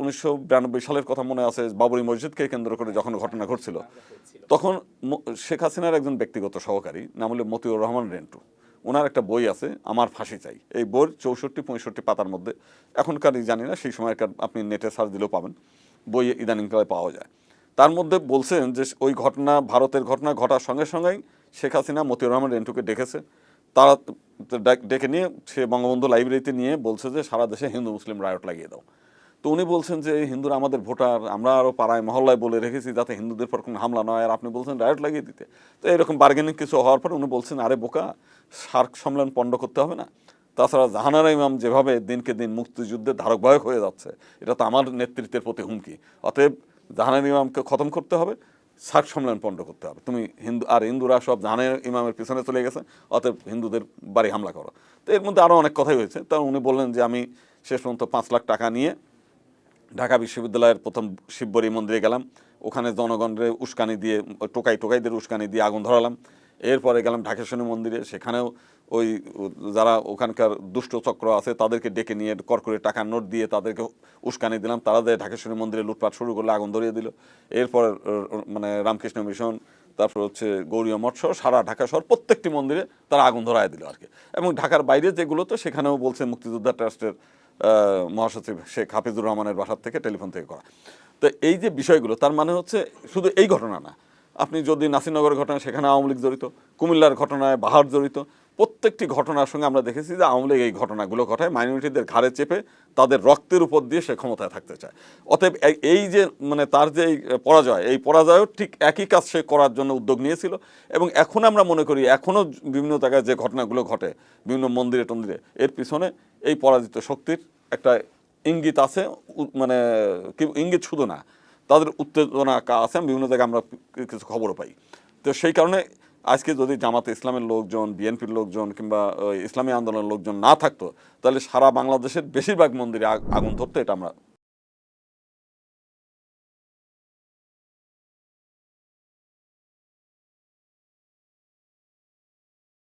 1992 সালের কথা মনে আছে, বাবরি মসজিদকে কেন্দ্র করে যখন ঘটনা ঘটছিল, তখন শেখ হাসিনার একজন ব্যক্তিগত সহকারী নাম হলো মতিউর রহমান রেন্টু, ওনার একটা বই আছে আমার ফাঁসি চাই। এই বইয়ের 64-65 পাতার মধ্যে, এখনকার জানি না, সেই সময়কার আপনি নেটে সার্চ দিলেও পাবেন, বই ইদানিংকালে পাওয়া যায়। তার মধ্যে বলছেন যে ওই ঘটনা, ভারতের ঘটনা ঘটার সঙ্গে সঙ্গেই শেখ হাসিনা মতিউর রহমান রেন্টুকে ডেকেছে। তারা ডেকে নিয়ে সে বঙ্গবন্ধু লাইব্রেরিতে নিয়ে বলছে যে সারা দেশে হিন্দু মুসলিম রায়ট লাগিয়ে দাও। তো উনি বলছেন যে হিন্দুরা আমাদের ভোটার, আমরা আরও পাড়ায় মহল্লায় বলে রেখেছি যাতে হিন্দুদের পর কোনো হামলা নয়, আর আপনি বলছেন রায়ট লাগিয়ে দিতে। তো এরকম বার্গেনিং কিছু হওয়ার পর উনি বলছেন, আরে বোকা, সার্ক সম্মেলন পণ্ড করতে হবে না। তাছাড়া জাহানারা ইমাম যেভাবে দিনকে দিন মুক্তিযুদ্ধের ধারকবাহক হয়ে যাচ্ছে, এটা তো আমার নেতৃত্বের প্রতি হুমকি। অতএব জাহানারা ইমামকে খতম করতে হবে, সার্ক সম্মেলন পণ্ড করতে হবে। তুমি হিন্দুরা সব জাহানারা ইমামের পিছনে চলে গেছে, অতএব হিন্দুদের বাড়ি হামলা করো। তো এর মধ্যে আরও অনেক কথাই হয়েছে। তা উনি বললেন যে আমি শেষ পর্যন্ত 5 লাখ টাকা নিয়ে ঢাকা বিশ্ববিদ্যালয়ের প্রথম শিববরী মন্দিরে গেলাম, ওখানে জনগণের উস্কানি দিয়ে, টোকাইদের উস্কানি দিয়ে আগুন ধরালাম। এরপরে গেলাম ঢাকেশ্বরী মন্দিরে, সেখানেও ওই যারা ওখানকার দুষ্ট চক্র আছে তাদেরকে ডেকে নিয়ে করকরে টাকার নোট দিয়ে তাদেরকে উস্কানি দিলাম। তারা দিয়ে ঢাকেশ্বরী মন্দিরে লুটপাট শুরু করলে, আগুন ধরিয়ে দিল। এরপর মানে রামকৃষ্ণ মিশন, তারপর হচ্ছে গৌরীয় মঠ সহ সারা ঢাকা শহর প্রত্যেকটি মন্দিরে তারা আগুন ধরায় দিল আর কি। এবং ঢাকার বাইরে যেগুলো, তো সেখানেও বলছে মুক্তিযোদ্ধা ট্রাস্টের মহাসচিব শেখ হাফিজুর রহমানের বাসার থেকে, টেলিফোন থেকে করা। তো এই যে বিষয়গুলো, তার মানে হচ্ছে শুধু এই ঘটনা না, আপনি যদি নাসিরনগরের ঘটনা, সেখানে আওয়ামী লীগ জড়িত, কুমিল্লার ঘটনায় বাহার জড়িত, প্রত্যেকটি ঘটনার সঙ্গে আমরা দেখেছি যে আওয়ামী লীগ এই ঘটনাগুলো ঘটায় মাইনরিটিদের ঘাড়ে চেপে তাদের রক্তের উপর দিয়ে সে ক্ষমতায় থাকতে চায়। অতএব এই যে মানে তার যে পরাজয়, এই পরাজয়ও ঠিক একই কাজ সে করার জন্য উদ্যোগ নিয়েছিল। এবং এখন আমরা মনে করি, এখনও বিভিন্ন জায়গায় যে ঘটনাগুলো ঘটে বিভিন্ন মন্দিরে টন্দিরে, এর পিছনে এই পরাজিত শক্তির একটা ইঙ্গিত আছে। মানে কি ইঙ্গিত শুধু না, তাদের উত্তেজনা আছে, বিভিন্ন জায়গায় আমরা কিছু খবরও পাই। তো সেই কারণে আজকে যদি জামাতে ইসলামের লোকজন, বিএনপির লোকজন কিংবা ইসলামী আন্দোলনের লোকজন না থাকতো, তাহলে সারা বাংলাদেশের বেশিরভাগ মন্দিরে আগুন ধরতো, এটা আমরা